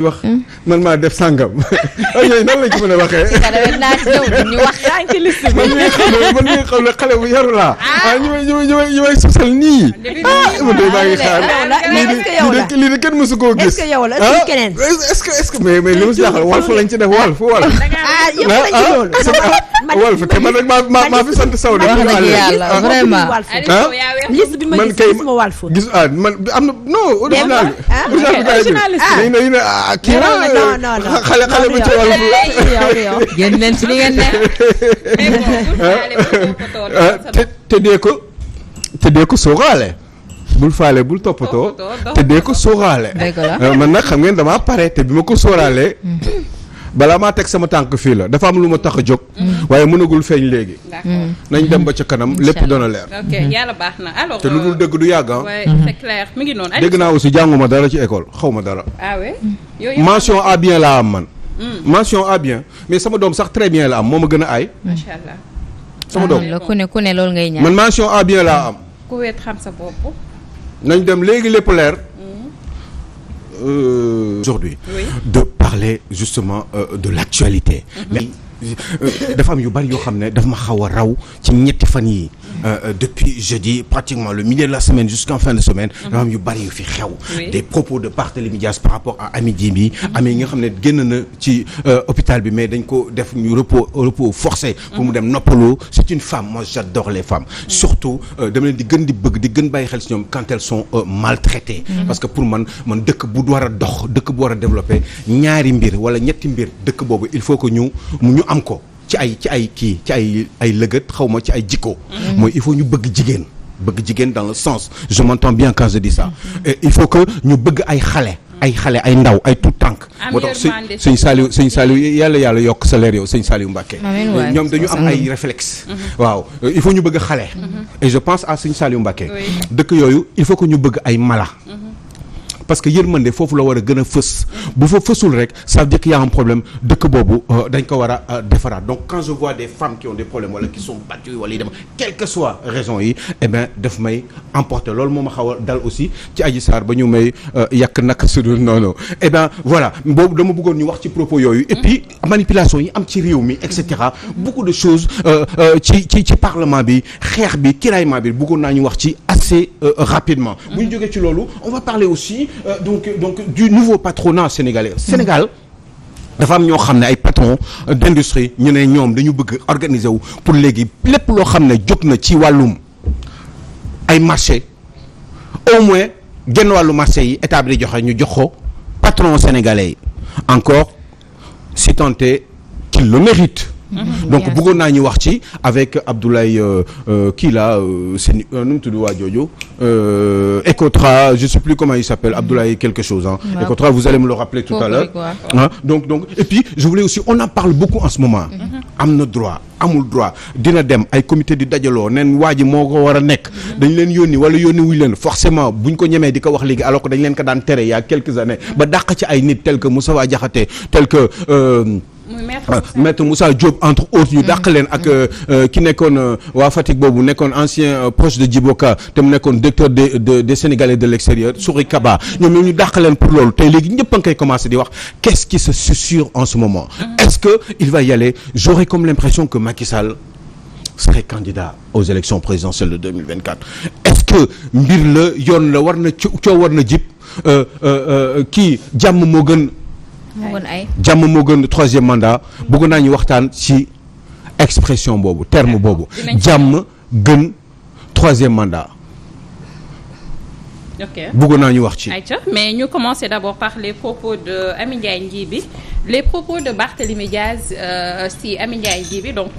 wax man maa def sàngam yooyu nan lañ ko mën a waxee. ñu wax ci liste bi. man mii xam ne xale bu yaru laa. ñu may sosal nii. man de maa ngi xaar. lii de kenn mësu koo gis. est-ce que yow la est-ce que keneen. est-ce que mais li ma si jaaxal Walf lañ ci def Walf. yëpp lañ ci loolu. Walf te man rek maa fi sant Sow de. wax dëgg yàlla vraiment. liste bi ma gis gisuma Walf. gis man am na non original bi. kii non xale bu ci Walf. génn leen ci li ngeen ne. te dee ko sóoraale. bul faale bul toppatoo. te dee ko sóoraale. man nag xam ngeen damaa pare te bi ma ko sóoraalee. balaa maa teg sama tànk fii la dafa am lu ma tax a jóg. waaye mënagul feeñ léegi. nañ dem ba ca kanam lépp dana leer. ok yàlla baax na alors. te lu dul dëgg du yàgg ah. c'est clair mi ngi noonu. dégg naa aussi jànguma dara ci école xaw ma dara. ah oui. mention à bien laa am man. mention à bien mais sama doom sax très bien la am moo ma gën a aay. macha allah. sama doom ku ne loolu ngay ñaan. man mention à bien laa am. ku weet xam sa bopp. nañ dem léegi lépp leer. Aujourd'hui de parler justement de l'actualité. Mais dafa am yu bari yoo xam ne daf ma xaw a raw ci ñetti fan yi depuis jeudi pratiquement le milieu de la semaine jusqu'en fin de semaine dafa am yu bari yu fi xew des propos de Barthélémy Dias par rapport à Ami Djimbi Ami nga xam ne génn na ci hôpital bi mais dañ ko def ñu repos forcé pour mu dem noppalu. C'est une femme, moi j'adore les femmes surtout dama leen di gën di bëgg di gën bàyyi xel si ñoom quand elles sont maltraitées parce que pour man dëkk bu war a dox dëkk bu war a développer ñaari mbir wala ñetti mbir dëkk boobu il faut que ñu am ko ci ay lëgët xawma ci ay jikko mooy il faut ñu bëgg jigéen dans le sens je m'entends bien quand je dis ça et il faut que ñu bëgg ay xale ay ndaw ay tout tànk moo tax sëñ Saliou yàlla yokk sa leer yow sëñ Saliou Mbacké ñoom dañu am ay réflexe waaw il faut ñu bëgg xale et je pense à sëñ Saliou Mbacké dëkk yooyu il faut que ñu bëgg ay mala parce que yërmande foofu la war a gën a fës bu fa fësul rek ça veut dire qu'il y a un problème dëkk boobu dañ ko war a defaraat donc quand je vois des femmes qui ont des problèmes wala qui sont battues wala yi dem quelle que soit raison yi eh bien daf may emporter loolu moo ma xaw a dal aussi ci Adji Sarr ba ñu may yàq naka sudul noonu eh bien voilà boobu dama bëggoon ñu wax ci propos yooyu et puis manipulation yi am ci réew mi et cetera beaucoup de choses ci parlement bi xeex bi kiraillement bi bëggoon naa ñu wax ci assez rapidement bu ñu jógee ci loolu on va parler aussi donc du nouveau patronat sénégalais Sénégal dafa am ñoo xam ne ay patrons d'industrie ñu ne ñoom dañu bëgg organiser wu pour léegi lépp loo xam ne jóg na ci wàllum ay marché au moins genn wàllu marché yi état bi di joxe ñu jox ko patron sénégalais yi encore si tant est qu'il le mérite. Donc bëggoon naa ñu wax ci avec Abdoulaye kii là seen nu mu tudd waa jooju Ecotra je sais plus comment il s'appelle Abdoulaye quelque chose Ecotra vous allez me le rappeler tout à l'heure donc et puis je voulais aussi on en parle beaucoup en ce moment am na droit amul droit dina dem ay comité di dajaloo neen waa ji moo ko war a nekk dañ leen yónni wala yónni wuñ leen forcément buñ ko ñemee di ko wax léegi alors que dañ leen ko daan tere il y a quelques années ba dàq ci ay nit tel que Moustapha Diakhaté tel que Maître Moussa Diop entre autres ñu dàq leen ak ki nekkoon waa Fatick boobu nekkoon ancien proche de Djiboka te mu nekkoon directeur des Sénégalais de l'extérieur Souri Kaba ñoom ñu dàq leen pour loolu tey léegi ñëpp a ngi koy commencé di wax qu'est-ce qui se susurre en ce moment est-ce que il va y aller j'aurais comme l'impression que Macky Sall serait candidat aux élections présidentielles de 2024 est-ce que mbir la yoon la war na coow war na jib kii jàmm moo gën jàmm moo gën troisième mandat bëgg naa ñu waxtaan ci expression boobu terme boobu jàmm gën troisième mandat bëgg naa ñu wax ci mais ñu commencer d'abord par les propos de Amy Ndiaye Gniby les propos de Barthélémy Diaz si Amy Ndiaye Gniby donc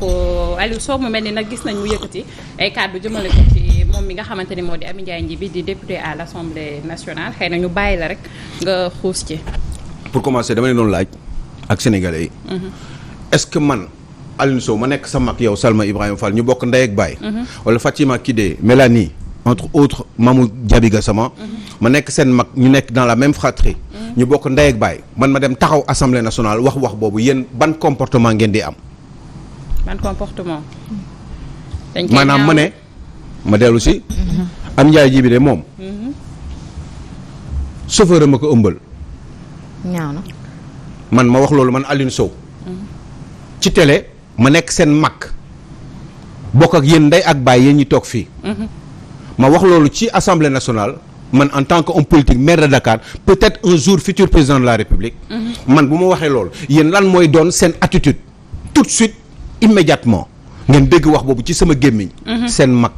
Aliou Sow mu mel ni nag gis nañ mu yëkkati ay kàddu jëmale ko ci moom mi nga xamante ni moo di Amy Ndiaye Gniby di député à l'Assemblée nationale xëy na ñu bàyyi la rek nga xuus ci. Pour commencer dama ne doon laaj ak sénégalais yi. est-ce que man Aliou Sow ma nekk sa mag yow Salma Ibrahima Fall ñu bokk ndey ak baay. wala Fatima Kidé Mélanie entre autres Mamou Diaby Gassama ma nekk seen mag ñu nekk dans la même fratrie. ñu bokk ndey ak baay man ma dem taxaw assemblée nationale wax boobu yéen ban comportement ngeen di am. ban comportement. maanaam ma ne ma dellu si. Amy Ndiaye Gniby de moom. chauffeur ma ko ëmbal. ñaaw na. man ma wax loolu man Alioune Sow. ci télé ma nekk seen mag bokk ak yéen ndey ak baay yéen ñi toog fii. ma wax loolu ci assemblée nationale man en tant que homme politique maire de Dakar peut-être un jour futur président de la République. man bu ma waxee loolu yéen lan mooy doon seen attitude tout de suite immédiatement ngeen dégg wax boobu ci sama gémmiñ. seen mag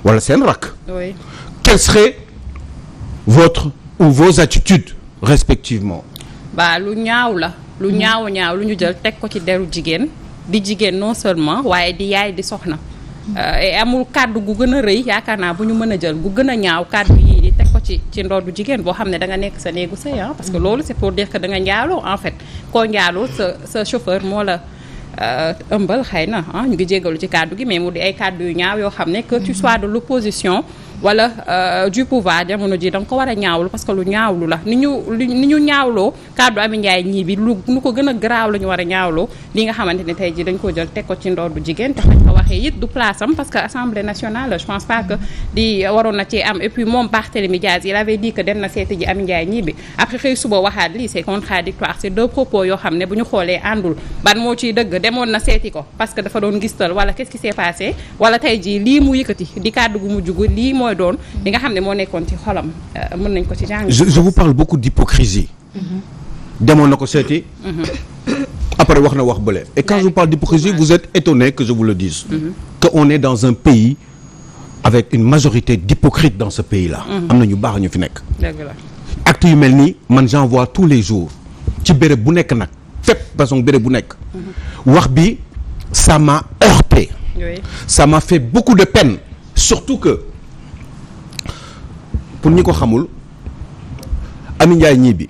wala seen rakk. oui. quelle serait votre ou vos attitudes respectivement. ba lu ñaaw la. lu ñaaw lu ñu jël teg ko ci deru jigéen di jigéen non seulement waaye di yaay di soxna. amul kàddu gu gën a rëy yaakaar naa bu ñu mën a jël gu gën a ñaaw kàddu yii di teg ko ci ndoddu jigéen boo xam ne da nga nekk sa néegu sëy parce que loolu c'est pour dire que da nga njaaloo en fait koo njaaloo sa chauffeur moo la ëmbal xëy na ñu ngi jéggalu ci kàddu gi mais mu di ay kàddu yu ñaaw yoo xam ne que tu sois de l'opposition wala du pouvoir jamono ji da nga ko war a ñaawlu parce que lu ñaawlu la ni ñu ñaawloo kàddu Amy Ndiaye ñii bi lu ko gën a garaaw la ñu war a ñaawloo li nga xamante ne tey ji dañ ko jël teg ko ci ndoddu jigéen te fañ ko waxee it du place am parce que assemblée nationale je pense pas que di waroon na ci am et puis moom Barthélémy Diaz il avait dit que dem na seeti ji Amy Ndiaye ñii bi après xëy suba waxaat lii c'est contradictoire c'est deux propos yoo xam ne bu ñu xoolee àndul ban moo ciy dëgg demoon na seeti ko parce que dafa doon gistal wala qu'est-ce qui s'est passé wala tey ji lii mu yëkkati di kàddu gu mu jugu lii mooy doon li nga xam ne moo nekkoon ci xolam mën nañ ko ci jàng. je vous parle beaucoup d'hypocrisie. demoon na ko seeti. après wax na wax bële. et quand je vous parle d'hypocrisie vous êtes étonné que je vous le dise. que on est dans un pays avec une majorité d'hypocrites dans ce pays-là. am na ñu baax ñu fi nekk. dëgg la. actes yu mel nii man j'en vois tous les jours ci béréb bu nekk nag fépp façon béréb bu nekk. wax bi ça m'a heurté. oui. ça m'a fait beaucoup de peine surtout que. pour ñi ko xamul Amy Ndiaye ñii bi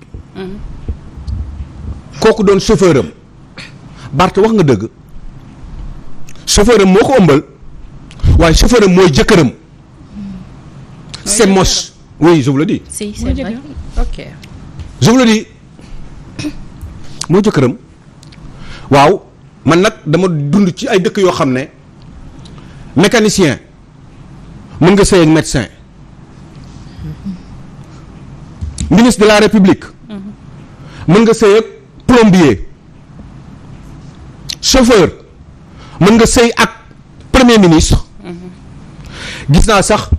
kooku doon chauffeur am Bart wax nga dëgg chauffeur am moo ko ëmbal waaye chauffeur am mooy jëkkëram c'est moche oui je vous le dis. si c'est vrai. ok. je vous le dis mooy jëkkëram waaw man nag dama dund ci ay dëkk yoo xam ne mécanicien mën nga sëy ak médecin. ministre de la République mën nga sëy ak plombier chauffeur mën nga sëy ak premier ministre gis naa sax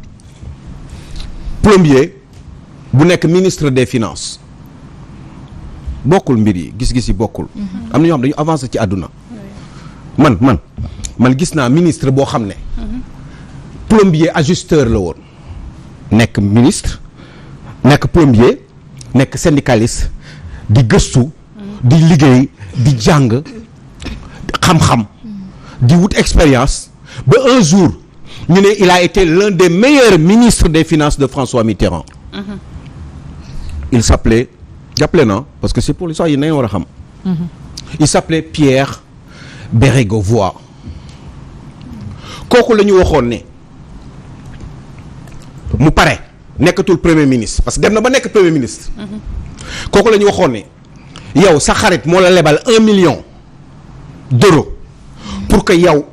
plombier bu nekk ministre des finances bokkul mbir yi gis-gis yi bokkul am na ñoo xam dañu avancer ci àdduna man gis naa ministre boo xam ne plombier ajusteur la woon nekk ministre nekk plombier nekk syndicaliste di gëstu di liggéey di jàng xam-xam di wut expérience ba un jour ñu ne il a été l'un des meilleurs ministres des finances de François Mitterrand. Il s'appelait jàppale na parce que c'est pour l'histoire yi nañu war a xam. Il s'appelait Pierre Bérégovoy kooku la ñu waxoon ne mu pare nekkatul premier ministre parce que dem na ba nekk premier ministre. kooku la ñu waxoon ne yow sa xarit moo la lebal 1 million d'euros pour que yow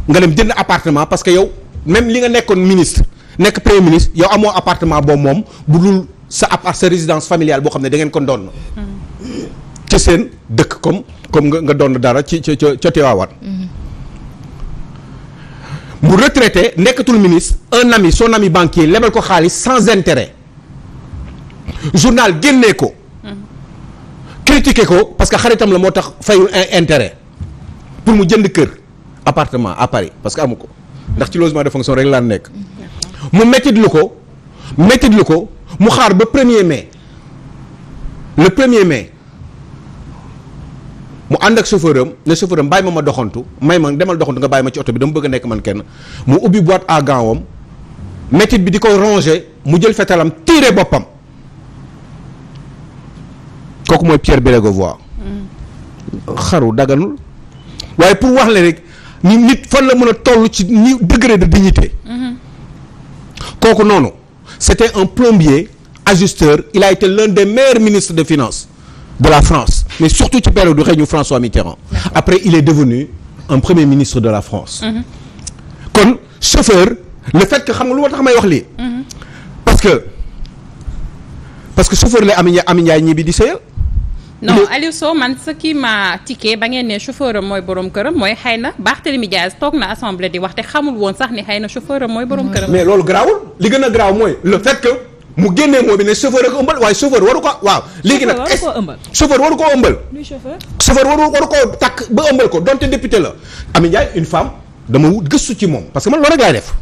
nga dem jënd appartement parce que yow même li nga nekkoon ministre nekk premier ministre yow amoo appartement boobu moom bu dul sa résidence familiale boo xam ne da ngeen ko doon. ci seen dëkk comme nga doon dara ci ca Tivaouane. mu retraité nekkatul ministre un ami son ami banquier lebal ko xaalis sans intérêt journal génnee ko. critiqué ko parce que xaritam la moo tax fayul intérêt pour mu jënd kër appartement à Paris parce que amu ko ndax ci logement de fonction rek laa nekk. mu mettitlu ko mu xaar ba 1er mai le 1er mai mu ànd ak chauffeur am ne chauffeur am bàyyi ma doxantu may ma demal doxantu nga bàyyi ma ci oto bi dama bëgg a nekk man kenn mu ubbi boîte à gants am mettit bi di ko ronger mu jël fetalam tirer boppam kooku mooy Pierre Bérégovoy xaru daganul waaye pour wax le rek ni nit fan la mën a toll ci ni degré de dignité kooku noonu c'était un plombier ajusteur il a été l'un des meilleurs ministres des finances de la France mais surtout ci période du règne François Mitterrand après il est devenu un premier ministre de la France kon chauffeur le fait que xam nga lu ma tax may wax lii parce que chauffeur la Amy Ndiaye ñi bi di sëyal non Aliou Sow man ce qui m'a tiqué ba ngeen ne chauffeur am mooy borom këram mooy xëy na Barthélémy Diaz toog na assemblée di wax te xamul woon sax ni xëy na chauffeur am mooy borom këram. mais loolu garaawul li gën a garaaw mooy le fait que mu génnee moo bi ne chauffeur ak ëmbal waaye chauffeur waru ko waaw. léegi nag chauffeur waru koo ëmbal. chauffeur waru koo takk ba ëmbal ko donte député la. Amy Ndiaye une femme dama wut gëstu ci moom parce que man loolu rek laay def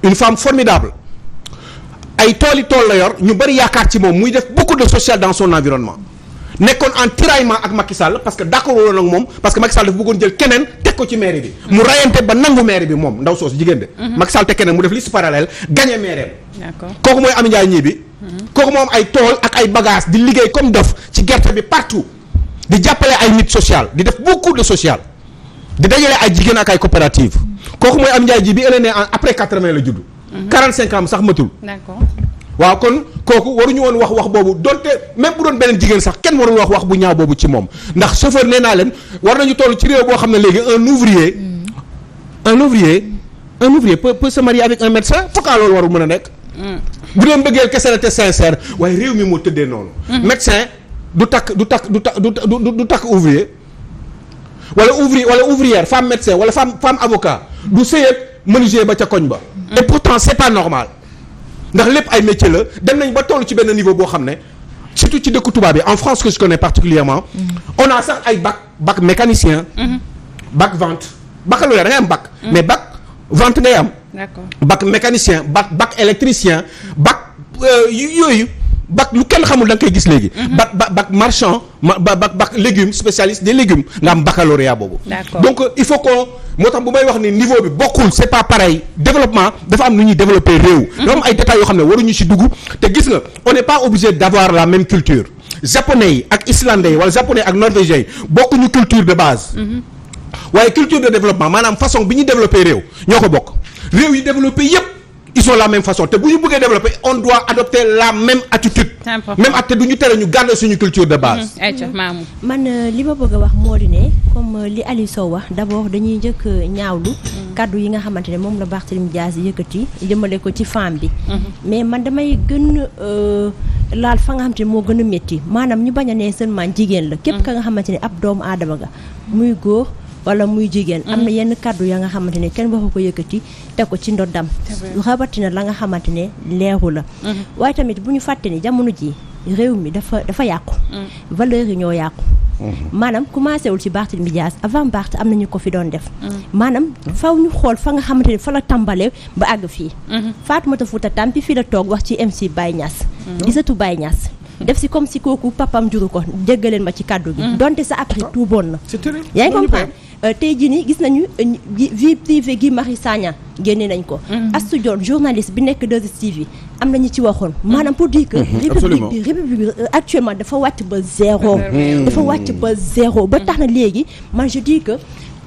une femme formidable ay tool la yor ñu bari yaakaar ci moom muy def beaucoup de social dans son environnement nekkoon en tiraillement ak Macky Sall parce que d'accord woon ak moom parce que Macky Sall dafa bëggoon jël keneen teg ko ci mairie bi mu rayante ba nangu mairie bi moom ndaw soosu jigéen de Macky Sall teg keneen mu def liste parallèle gagné mairie d'accord kooku mooy Amy Ndiaye ñii bi kooku moom ay tool ak ay bagages di liggéey comme dof ci gerte bi partout di jàppale ay nit social di def beaucoup de social di dajale ay jigéen ak ay coopérative kooku mooy Amy Ndiaye ji bi elle est née après 80 la judd 45 ans sax matul d'accord waaw kon kooku waruñu woon wax boobu donte même bu doon beneen jigéen sax kenn warul wax bu ñaaw boobu ci moom ndax chauffeur nee naa leen war nañu toll ci réew boo xam ne léegi un ouvrier peut se marier avec un médecin pourquoi loolu warul mën a nekk bu doon bëggeel kese la te sincère waaye réew mi moo tëddee noonu médecin du takk ouvrier wala ouvrière femme médecin wala femme avocat du sëy ak menuisier ba ca koñ ba et pourtant c'est pas normal ndax lépp ay métier la dem nañ ba toll ci benn niveau boo xam ne surtout ci dëkku tubaab bi en France que je connais particulièrement on a sax ay bac mécanicien bac vente baccalauréat da ngay am bac mais bac vente ngay am d'accord bac mécanicien bac électricien bac yooyu bac lu kenn xamul da nga koy gis léegi bac marchand bac légumes spécialiste des légumes nga am baccalauréat boobu donc il faut qu'on moo tax bu may wax ni niveau bi bokkul c'est pas pareil développement dafa am nu ñuy développer réew dafa am ay détails yoo xam ne waruñu ci dugg te gis nga on n'est pas obligé d'avoir la même culture japonais yi ak islandais yi wala japonais ak norvégiens yi bokkuñu culture de base waaye culture de développement maanaam façon bi ñuy développer réew ñoo ko bokk réew yi développer yépp ils ont la même façon te bu ñu bëggee développer on doit adopter la même attitude même attitude du ñu tere ñu garder suñu culture de base man li ma bëgg a wax moo di ne comme li Aliou Sow wax d'abord dañuy njëkk ñaawlu kaddu yi nga xamante ne moom la Barthélémy Diaz yëkkati jëmale ko ci femme bi mais man damay gën laal fa nga xamante ne moo gën a métti maanaam ñu bañ a ne seulement jigéen la képp ka nga xamante ne ab doomu aadama nga muy góor wala muy jigéen am na yenn kaddu ya nga xamante ne kenn waxu ko yëkkati teg ko ci ndoddam rabatina la nga xamante ne leeru la waaye tamit bu ñu fàtte ni jamono ji réew mi dafa yàqu valeurs yi ñoo yàqu maanaam commencé wul ci Barthélémy Diaz avant Barth am nañu ko fi doon def maanaam faw ñu xool fa nga xamante ne fa la tàmbalee ba àgg fii Fatoumata Fouta Tampi fii la toog wax ci MC Baye Niass gisatu Baye Niass def si comme si kooku papam juru ko jéggaleen ma ci kaddu gi donte sa après tuuboon na yaa ngi comprendre tey jii nii gis nañu vie privée gi Marie Sagna génne nañ ko Astou Dione journaliste bi nekk 2STV am nañu ci waxoon maanaam pour dire que république bi actuellement dafa wàcc ba zéro ba tax na léegi man je dis que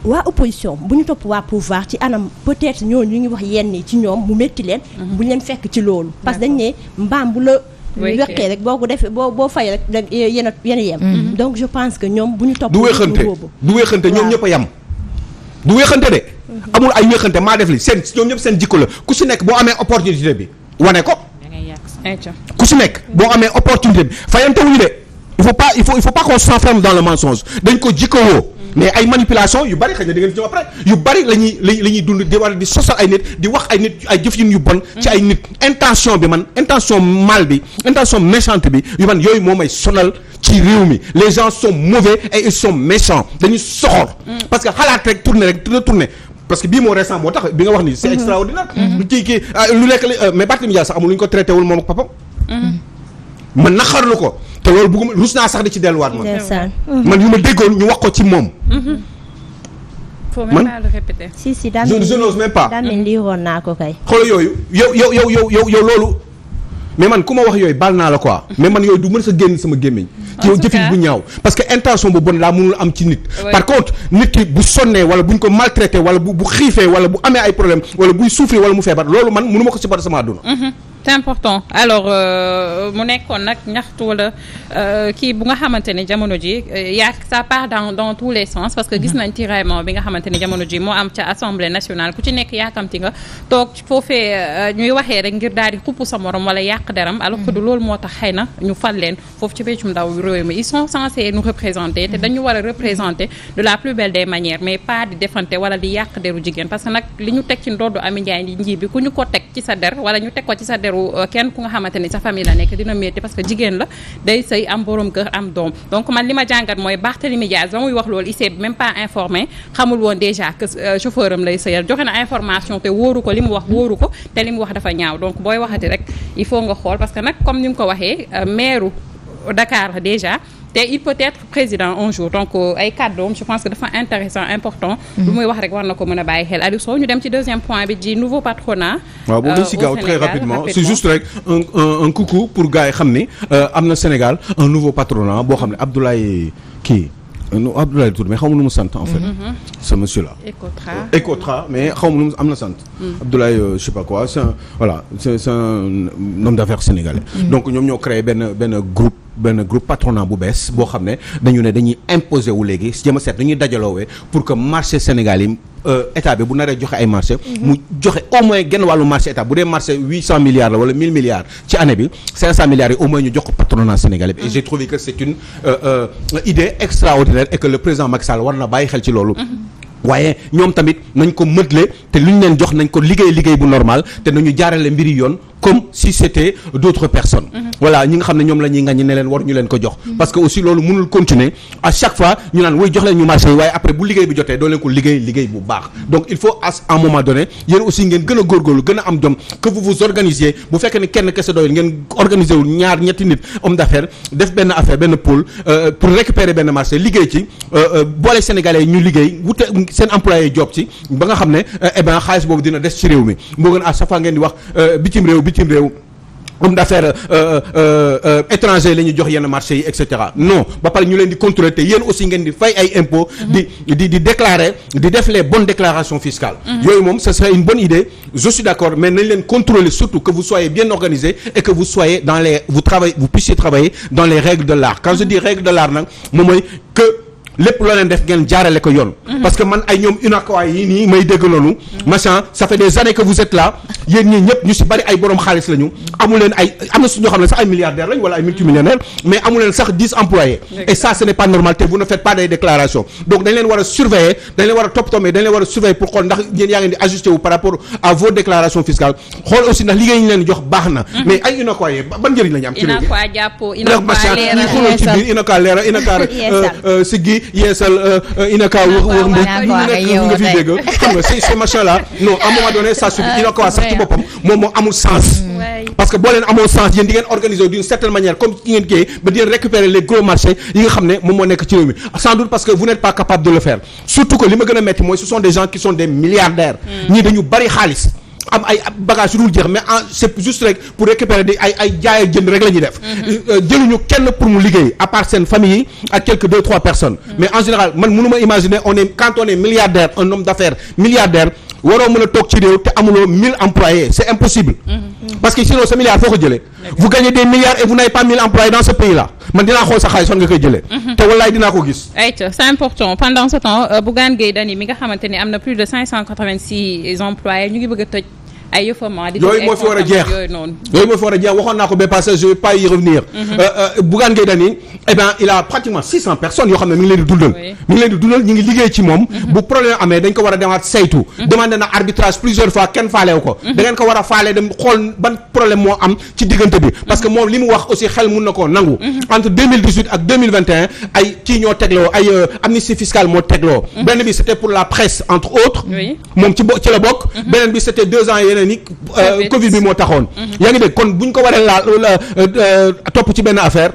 waa opposition bu ñu topp waa pouvoir ci anam peut-être ñooñu ñu ngi wax yenn ci ñoom mu métti leen bu ñu leen fekk ci loolu parce que dañ ne mbaam bu la weqee rek boo ko defee boo fay rek yéen yem donc je pense que ñoom bu ñu topp du weexante ñoom ñëpp a yem du weexante de amul ay weexante maa def li ñoom ñëpp seen jikko la ku si nekk boo amee opportunité bi wane ko ku si nekk boo amee opportunité bi fayante wuñu de il faut pas qu'on s'enferme dans le mensonge dañ ko jikkowoo mais ay manipulation yu bari xëy na di ngeen ci ñëw après yu bari la ñuy dund di war di sosal ay nit di wax ay nit ay jëfin yu bon ci ay nit intention mal bi intention méchante bi yu man yooyu moo may sonal ci réew mi les gens sont mauvais et ils sont méchants dañuy soxor parce que xalaat rek tourner parce que bii moo récent moo tax bi nga wax ni c'est extraordinaire lu kii lu nekk mais Barthélémy Dias sax amul lu ñu ko traité wul moom ak papam man naqarlu ko te loolu bëgguma rus naa sax di ci delluwaat man yu ma déggoon ñu wax ko ci moom faut même pas le répéter si je n'ose même pas daamel liiroon naa ko kay xool yooyu yow loolu mais man ku ma wax yooyu baal naa la quoi mais man yooyu du mën sa génn sama gémmiñ ci yow jëfin bu ñaaw parce que intention bu bon laa mënul am ci nit par contre nit ki bu sonnee wala buñ ko maltraité wala bu xiifee wala bu amee ay problème wala buy souffrir wala mu feebar loolu man mënu ma ko supporter sama àdduna c'est important alors mu nekkoon nag ñaxtu wala kii bu nga xamante ne jamono ji ça part dans tous les sens parce que gis nañ tiraillement bi nga xamante ne jamono ji moo am ca assemblée nationale ku ci nekk yaakamti nga toog foofee ñuy waxee rek ngir daal di xupp sa morom wala yàq deram alors que du loolu moo tax xëy na ñu fal leen foofu ci peccum ndaw réew mi ils sont censés nous représenter te dañu war a représenter de la plus belle des manières mais pas di defante wala di yàq deru jigéen parce que nag li ñu teg ci ndoddu Amy Ndiaye nji bi ku ñu ko teg ci sa der wala ñu teg ko ci sa deru kenn ku nga xamante ni sa famille la nekk dina métti parce que jigéen la day sëy am borom kër am doom donc man li ma jàngat mooy Barthélémy Dias ba muy wax loolu il s'est même pas informé xamul woon déjà que chauffeur am lay sëyal joxe na information te wóoru ko li mu wax wóoru ko te li mu wax dafa ñaaw donc booy waxati rek il faut nga xool parce que nag comme ni mu ko waxee maire Dakar déjà te il peut être président un jour donc ay kàddoom je pense que dafa intéressant important lu muy wax rek war na ko mën a bàyyi xel Aliou Sow ñu dem ci deuxième point bi di nouveau patronat waaw boobu si gaaw très rapidement c'est juste rek un coucou pour gars yi xam ni am na Sénégal un nouveau patronat boo xam ne Abdoulaye Abdoulaye Tour mais xaw ma nu mu sant en fait ce monsieur là Ecotra mais xaw ma nu mu am na sant Abdoulaye je sais pas quoi c'est un homme d'affaires sénégalais donc ñoom ñoo créé benn groupe patronat bu bees boo xam ne dañuy imposer wu léegi jéem a seet dañuy dajaloowee pour que marché Sénégal yi état bi bu naree joxe ay marché mu joxe au moins genn wàllu marché état bu dee marché 800 milliards la wala 1000 milliards ci année bi 500 milliards yi au moins ñu jox ko patronat sénégalais bi et j'ai trouvé que c'est une idée extraordinaire et que le président Macky Sall war na bàyyi xel ci loolu waaye ñoom tamit nañ ko mëtle te lu ñu leen jox nañ ko liggéey bu normal te nañu jaarale mbiri yoon comme si c'était d'autres personnes voilà ñi nga xam ne ñoom la ñuy ŋàññi ne leen war ñu leen ko jox parce que aussi loolu mënul continuer à chaque fois ñu naan woy jox leen ñu marché yi waaye après bu liggéey bi jotee doo leen ko liggéey bu baax donc il faut à un moment donné yéen aussi ngeen gën a góorgóorlu gën a am jom que vous vous organisiez bu fekkee ne kenn kese doyul ngeen organiser wul ñaar ñetti nit homme d'affaires def benn affaire benn pôle pour récupérer benn marché liggéey ci boole sénégalais ñu liggéey wute seen employé job ci ba nga xam ne eh ben xaalis boobu dina des ci réew mi moo gën à chaque fois ngeen di wax bitim réew homme d'affaires étranger la ñuy jox yenn marché yi et cetera non ba pare ñu leen di contrôler te yéen aussi ngeen di fay ay impôts di déclarer di def les bonnes déclarations fiscales yooyu moom ce serait une bonne idée je suis d'accord mais nañ leen contrôler surtout que vous soyez bien organisé et que vous soyez vous puissiez travailler dans les règles de l'art quand je dis règles de l'art nag moom mooy que lépp loo leen def ngeen jaarale ko yoon parce que man ay ñoom UNACOIS yi nii may dégg noonu machin ça fait des années que vous êtes là yéen ñii ñëpp ñu si bari ay borom xaalis lañu amu leen am na suñoo xam ne sax ay milliardaires lañu wala ay multimillionnaires mais amu leen sax 10 employés et ça ce n'est pas normal te vous ne faites pas des déclarations donc dañ leen war a surveiller dañ leen war a toppatoo mais dañ leen war a surveiller pour xool ndax yéen yaa ngeen di ajusté wu par rapport à vos déclarations fiscales xool aussi ndax liggéey ñu leen jox baax na mais ay UNACOIS ban njëriñ la ñu am ci réew yeesal inaka wër nga fi dégg xam nga ces machins là non à un moment donné ça suffit inaka sax ci boppam moom moo amul sens parce que boo leen amoo sens yéen di ngeen organiser d'une certaine manière comme ci ngeen kii ba di ngeen récupérer les gros marchés yi nga xam ne moom moo nekk ci réew mi sans doute parce que vous n'êtes pas capable de le faire surtout que li ma gën a metti mooy ce sont des gens qui sont des milliardaires ñii dañu bari xaalis am ay bagages yu dul jeex mais c'est juste rek pour récupérer ay jaay ak jënd rek la ñuy def jëluñu kenn pour mu liggéey à part seen famille yi ak quelques 2-3 personnes mais en général man mënuma imaginer quand on est milliardaire un homme d'affaires milliardaire waroo mën a toog ci réew te amuloo 1000 employés c'est impossible parce que sinon ce milliard foo ko jëlee vous gagnez des milliards et vous n'avez pas 1000 employés dans ce pays là man dinaa xool sa xaalis fan nga koy jëlee te wallaay dinaa ko gis c'est important pendant ce temps Bougane Gueye Dany mi nga xamante ni am na plus de 586 employés ñu ngi bëgg a tëj ay yëfama di yooyu moo fi war a jeex waxoon naa ko ba passé je vais pas y revenir Bougane Gueye Dany eh ben il a pratiquement 600 personnes yoo xam ne mi ngi leen di dundal ñu ngi liggéey ci moom bu problème amee dañ ko war a demaat saytu demandé na arbitrage plusieurs fois kenn faalewu ko da ngeen ko war a faale dem xool ban problème moo am ci diggante bi parce que moom li mu wax aussi xel mun na koo nangu entre 2018 ak 2021 ay kii ñoo tegloo ay amnistie fiscale moo tegloo benn bi c'était pour la presse entre autres moom ci la bokk beneen bi c'était 2 ans ni Covid bi moo taxoon yaa ngi dégg kon buñ ko waree topp ci benn affaire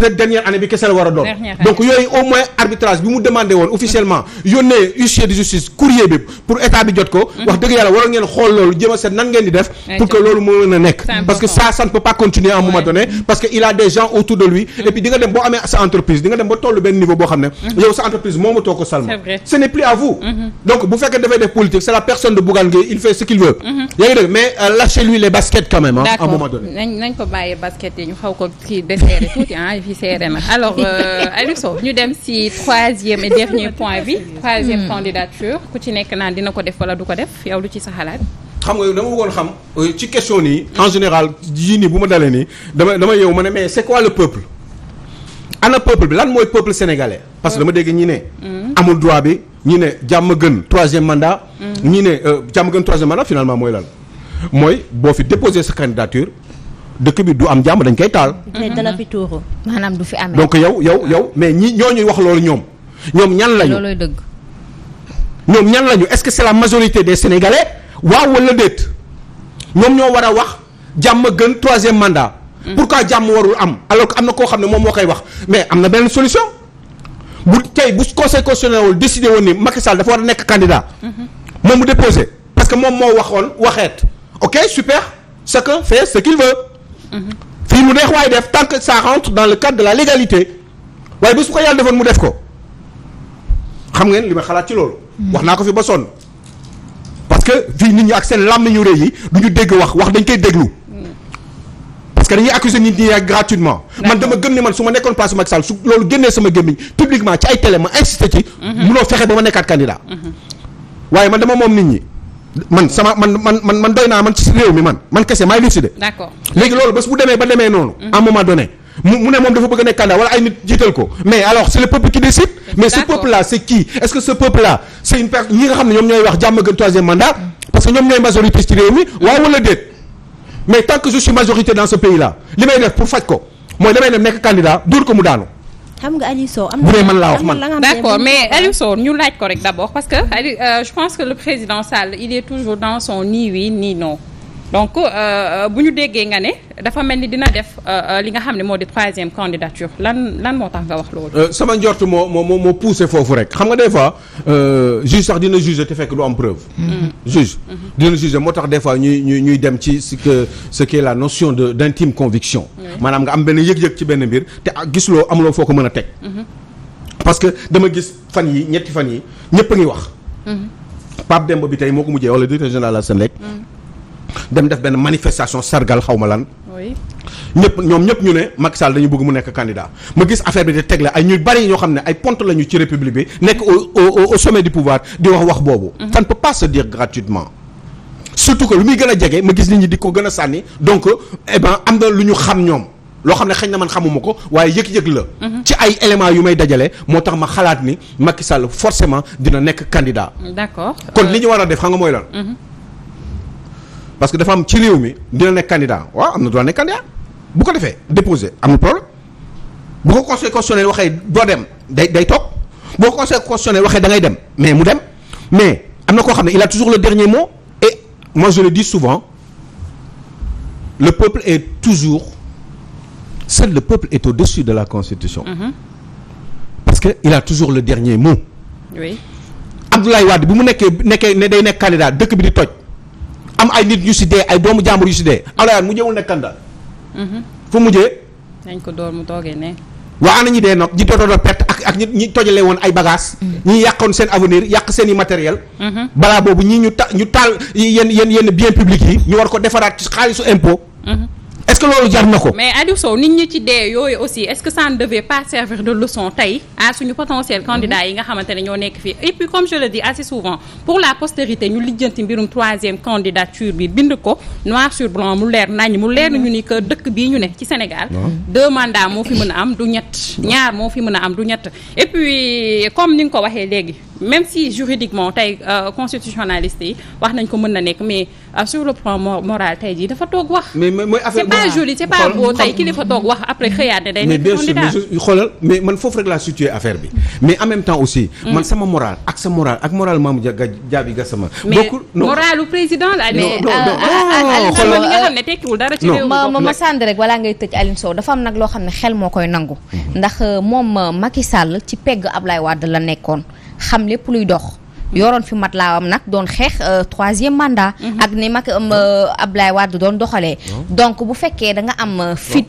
peut-être dernière année bi kese la war a doon. donc yooyu au moins arbitrage bi mu demandé woon officiellement yónnee huissier de justice courrier bi pour état bi jot ko. wax dëgg yàlla waroon ngeen xool loolu jéem a seet nan ngeen di def. pour que loolu moo mën a nekk. parce que ça ne peut pas continuer à un moment donné. parce que il a des gens autour de lui. et puis di nga dem boo amee sa entreprise di nga dem ba tollu benn niveau boo xam ne. yow sa entreprise moomatoo ko seulement. ce n'est plus à vous. donc bu fekkee dafay def politique c'est la personne de Bougane Gueye il fait ce qu'il veut. yaa ngi dégg mais lâchez-lui les baskets quand même à un moment donné. nañ ko bàyyi basket yi ñu xaw ko kii desserré tuuti fi serré na alors Aliou Sow ñu dem ci troisième et dernier point bi. troisième candidature ku ci nekk naan dina ko def wala du ko def yow lu ci sa xalaat. xam nga dama bëggoon xam ci question nii en général yii nii bu ma dalee nii dama yow ma ne mais c'est quoi le peuple ana peuple bi lan mooy peuple sénégalais parce que dama dégg ñi ne amul droit bi ñi ne jàmm gën troisième mandat ñi ne jàmm gën troisième mandat finalement mooy lan mooy boo fi déposer sa candidature dëkk bi du am jàmm dañ koy taal dana fi tuuru maanaam du fi amee. donc yow mais ñoo ñuy wax loolu ñoom ñan lañu loolooy dëgg. ñoom ñan lañu est-ce que c'est la majorité des sénégalais waaw wala déet ñoom ñoo war a wax jàmm gën troisième mandat. pourquoi jàmm warul am alors que am na koo xam ne moom moo koy wax mais am na benn solution bu tey bu conseil constitutionnel wul décidé woon ni Macky Sall dafa war a nekk candidat. moom mu déposé parce que moom moo waxeet ok super chacun fait ce qu'il veut. fii mu neex waaye def tant que ça rentre dans le cadre de la légalité waaye bu su ko yàlla defoon mu def ko xam ngeen li ma xalaat ci loolu. wax naa ko fi ba sonn. parce que fii nit ñi ak seen làmmiñ ñu rëy yi du ñu dégg wax dañ koy déglu parce que dañuy accuser nit ñi gratuitement man dama gëm ne man su ma nekkoon place Macky Sall su loolu génnee sama gémmiñ publiquement ci ay télé ma insisté ci munoo fexe ba ma nekkaat candidat waaye man dama moom nit ñi man sama man doy naa man ci réew mi man kese maay décidé d'accord léegi loolu bés bu demee ba demee noonu à un moment donné mu ne moom dafa bëgg a nekk candidat wala ay nit jiital ko mais alors c'est le peuple qui décide mais ce peuple là c'est qui est-ce que ce peuple là c'est une personne ñi nga xam ne ñoom ñooy wax jàmm gën troisième mandat parce que ñoom ñooy majorité ci réew mi waaw wala déet mais tant que je suis majorité dans ce pays là li may def pour faj ko mooy damay dem nekk candidat dóor ko mu daanu xam nga Aliou Sow am bu dee man laa wax man d'accord mais Aliou Sow ñu laaj ko rek d'abord parce que je pense que le président Sall il est toujours dans son ni oui ni non donc bu ñu déggee nga ne dafa mel ni dina def li nga xam ne moo di troisième candidature lan moo tax nga wax loolu. sama njort moo poussé foofu rek xam nga des fois juge sax dina juger te fekk du am preuve. juge dina juger moo tax des fois ñuy dem ci ce qui est la notion d'intime conviction. maanaam nga am benn yëg-yëg ci benn mbir te gisuloo amuloo foo ko mën a teg. parce que dama gis fan yi ñetti fan yi ñëpp a ngi wax. Pape Demba bi tey moo ko mujjee wala directeur général la Senelec dem def benn manifestation sargal xaw ma lan. ñoom ñëpp ñu ne Macky Sall dañu bëgg mu nekk candidat ma gis affaire bi di tegle ay ñuy bari ñoo xam ne ay ponte lañu ci république bi nekk au sommet du pouvoir di wax boobu. ça ne peut pas se dire gratuitement. surtout que lu muy gën a jege ma gis nit ñi di ko gën a sànni donc am na lu ñu xam ñoom loo xam ne xëy na man xamuma ko waaye yëg-yëg la. ci ay éléments yu may dajale moo tax ma xalaat ni Macky Sall forcément dina nekk candidat. d'accord kon li ñu war a def xam nga mooy lan. parce que dafa am ci réew mi dina nekk candidat waaw am na droit nekk candidat bu ko defee déposer amul problème bu ko conseil constitutionnel waxee doo dem day toog boo ko conseil constitutionnel waxee da ngay dem mais mu dem mais am na koo xam ne il a toujours le dernier mot et moi je le dis souvent le peuple est toujours seul le peuple est au-dessus de la constitution. parce que il a toujours le dernier mot. oui Abdoulaye Wade bu mu nekkee ne day nekk candidat dëkk bi di toj. am ay nit yu si dee ay doomu jàmbur yu si dee Abdoulaye Wade mujjewul nekk candidat. fu mujjee. nañ ko door mu toogee ne. waa ana ñi dee nag ñi dootoo perte ak ñi tojale woon ay bagages. ñi yàqoon seen avenir yàq seen i matériel. balaa boobu ñii ñu taal yenn bien public yi ñu war ko defaraat ci xaalisu impôt. est-ce que loolu jar na ko. mais Aliou Sow nit ñi ci dee yooyu aussi est-ce que ça ne devait pas servir de leçon tey à suñu potentiel candidat yi nga xamante ne ñoo nekk fii et puis comme je le dis assez souvent pour la postérité ñu lijjanti mbirum troisième candidature bi bind ko noir sur blanc mu leer nañ mu leer nañu ni que dëkk bii ñu ne ci Sénégal 2 mandats moo fi mën a am du ñett ñaar moo fi mën a am du ñett et puis comme ni nga ko waxee léegi même si juridiquement tey constitutionnaliste yi wax nañ ko mën na nekk mais sur le plan moral tey jii dafa toog wax. mais mooy affaire c'est pas joli c'est pas beau tey kilifa toog wax après xëyaat ne day mais nekk bien sûr candidat. mais xoolal mais man foofu rek laa situé affaire bi mais en même temps aussi. man sama moral ak sa moral ak moral Mamour Diaby Gassama. bokkul mais moralu président la ne. xoolal li nga xam ne tekkiwul dara ci réew mi. ma sànni rek walaa ngay tëj Alioune Sow dafa am nag loo xam ne xel moo koy nangu. ndax moom Macky Sall ci pegg Ablaye Wade la nekkoon xam lépp luy dox. yoroon fi mat laa am nag doon xeex 3e mandat. ak ni Macky Ablaye Wade doon doxalee. donc bu fekkee da nga am fit.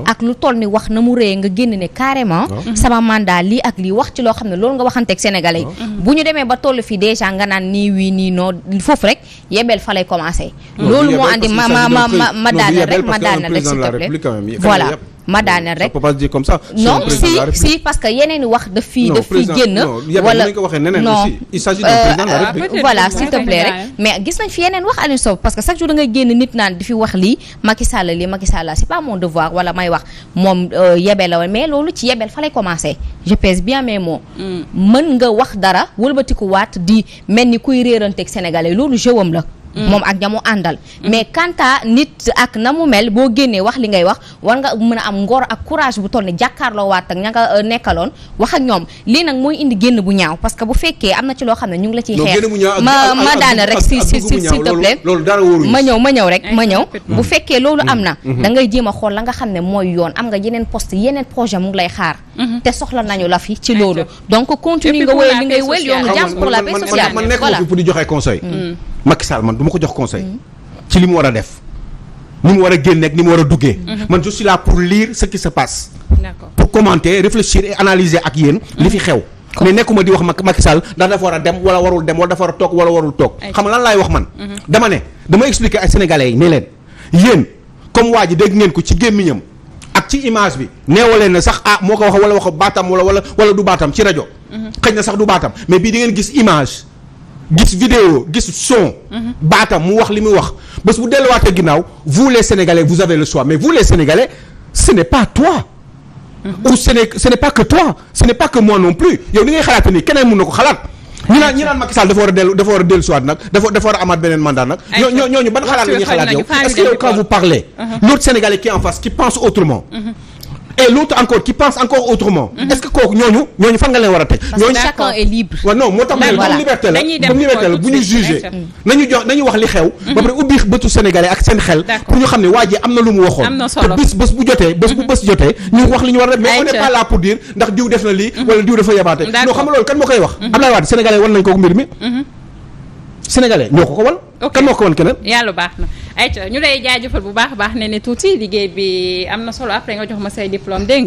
ak lu toll ni wax na mu rëy nga génn ne carrément sama mandat lii ak lii wax ci loo xam ne loolu nga waxanteeg sénégalais yi bu ñu demee ba toll fii déjà nga naan nii wii nii non foofu rek yebeel fa lay commencé loolu moo andi ma daaneel rek ma daaneel rek s'il te plaît voilà ma daaneel rek on peut pas dire comme ça. non si parce que yeneen i wax daf fii génn wala non il s'agit d'un président de la République. voilà s'il te plaît rek mais gis nañ fi yeneen wax Aliou Sow parce que chaque jour da ngay génn nit naan di fi wax lii Macky Sall lii Macky Sall c'est pas mon devoir wala may wax moom yebeel la mais loolu ci yebeel fa lay commencer je pèse bien mes mots. mën nga wax dara wëlbatiku waat di mel ni kuy réeranteeg sénégalais loolu jëwam la. moom ak ñamu àndal mais quant à nit ak na mu mel boo génnee wax li ngay wax war nga mën a am ngor ak courage bu toll ne jàkkaarloo waat ak ña nga nekkaloon wax ak ñoom lii nag mooy indi génn bu ñaaw parce que bu fekkee am na ci loo xam ne ñu ngi la ciy xeex ma daana rek s'il te plaît ma ñëw rek ma ñëw bu fekkee loolu am na da ngay jéem a xool la nga xam ne mooy yoon am nga yeneen poste yeneen projet mu ngi lay xaar te soxla nañu la fi ci loolu donc continue nga wéyal li ngay wéyal yoonu jàmm pour la paix sociale man nekk pour di joxe conseil Macky Sall man du ma ko jox conseil ci li mu war a def ni mu war a génne ak ni mu war a duggee man je suis là pour lire ce qui se passe pour commenter réfléchir et analyser ak yéen li fi xew mais nekkuma di wax Macky Sall ndax dafa war a dem wala warul dem wala dafa war a toog wala warul toog xam nga lan laay wax man dama expliquer ay sénégalais yi ne leen yéen comme waa ji dégg ngeen ko ci gémmiñam ak ci image bi neewaleen na sax moo ko wax wala wax baatam wala du baatam ci rajo xëy na sax du baatam mais bii di ngeen gis image gis vidéo gis son baatam mu wax li muy wax bés bu delluwaatee ginnaaw vous les Sénégalais vous avez le choix mais vous les Sénégalais ce n'est pas toi ou ce n'est pas que toi ce n'est pas que moi non plus yow ni ngay xalaate nii keneen mën na ko xalaat ñi naan Macky Sall dafa war a dellu soit nag dafa war a amaat beneen mandat nag ñooñu ban xalaat la ñuy xalaat yow est-ce que yow quand vous parlez l'autre Sénégalais qui est en face qui pense autrement et l'autre encore qui pense encore autrement est-ce que kooku ñooñu fan nga leen war a teg parce que chacun est libre waaw non moo tax ma comme liberté la bu ñu jugé nañu wax li xew ba pare ubbi bëtu sénégalais ak seen xel pour ñu xam ne waa ji am na lu mu waxoon te bés bu jotee ñu wax li ñu war a def mais on n'est pas là pour dire ndax diw def na lii wala diw dafa yabaate non xam nga loolu kan moo koy wax Abdoulaye Wade sénégalais wan nañ ko mbir mi sénégalais ñoo ko wan kan moo ko wan keneen yàlla baax na ayca ñu lay jaajëfal bu baax a baax ne tuuti liggéey bi am na solo après nga jox ma say diplôme dégg